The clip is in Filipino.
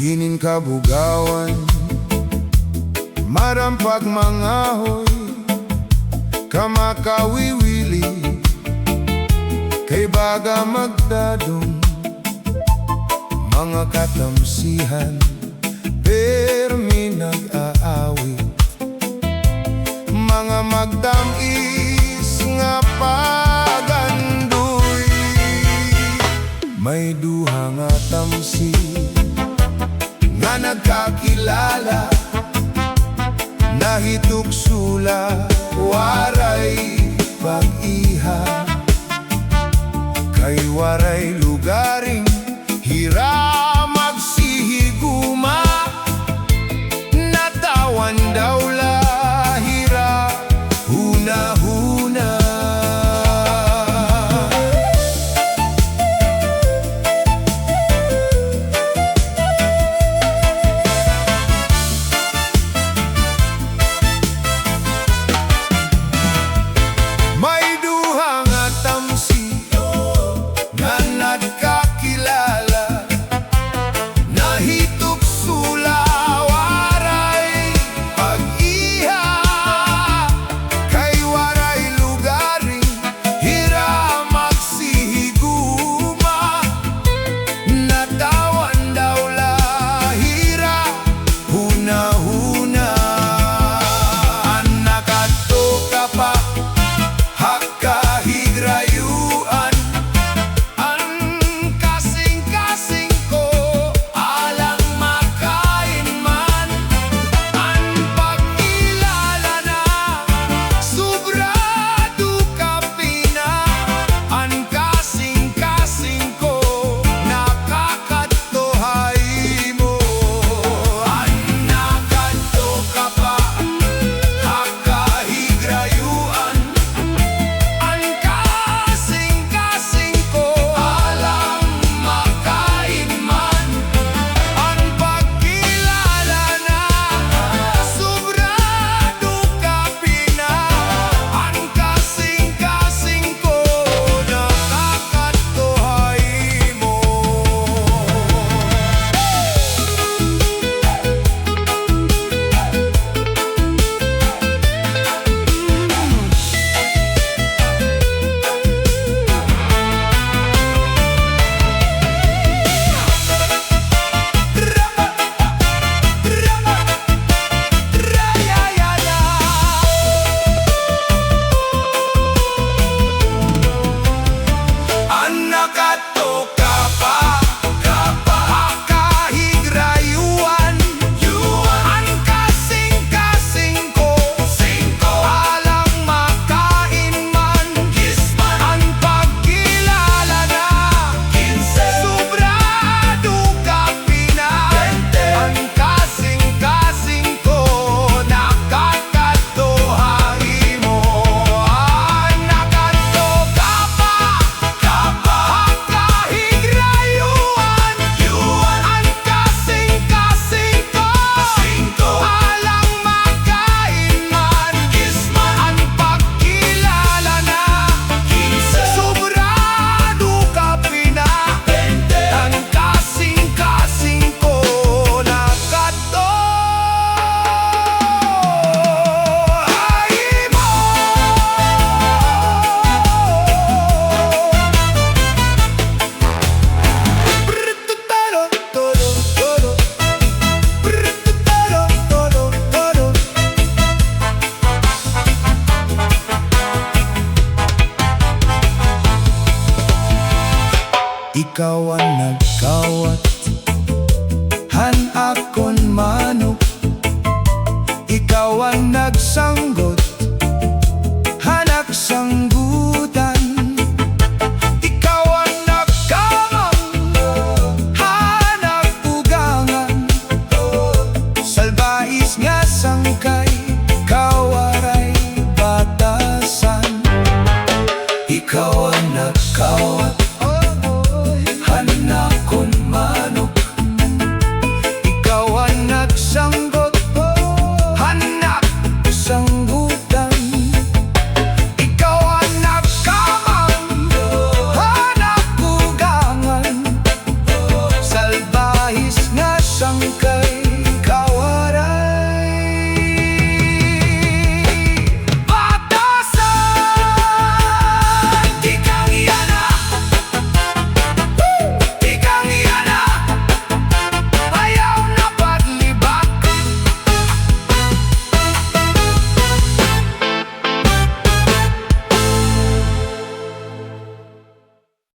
Inin Kabugawan, marampag mangahoy, kamakawiwili, kay baga magdadong, mga katamsihan, permi nag-aawit, mga magdamis nga pagandoy, may duha nga tamsi nga nagkakilala, nahituksula, waray pag-iha, kay waray lugaring hira magsihiguma, natawan daw lahira, huna-huna. May duha nga tamsi nga nagkakilala, nahituksula, waray pag-iha, kay waray lugaring hira magsihiguma, natawan daw lahira, huna-huna. Anak ato ka pa hakahigrayuan, ang kasing-kasing ko alang makain man, ang pag-ilala na sobrado kapina, ang kasing-kasing ko nakakatuhay mo. Anak ato ka pa hakahigrayuan, ang kasing-kasing ko alang makain man, ang pagkilala na sobrado kapina, ang kasing-kasing ko nakakatuhay mo. Anak ato ka pa hakahigrayuan, ang kasing-kasing ko alang makain man, ang pagkilala na sobrado kapina, ang kasing-kasing ko nakakatuhay mo. Anak ato ka pa hakahigrayuan, ang kasing-kasing ko alang makain man, ang pagkilala na sobrado kapina, ang kasing-kasing ko nakatuhay mo. Ikaw ang nagkawat, han akon manok, ikaw ang nagsanggot, hanak sang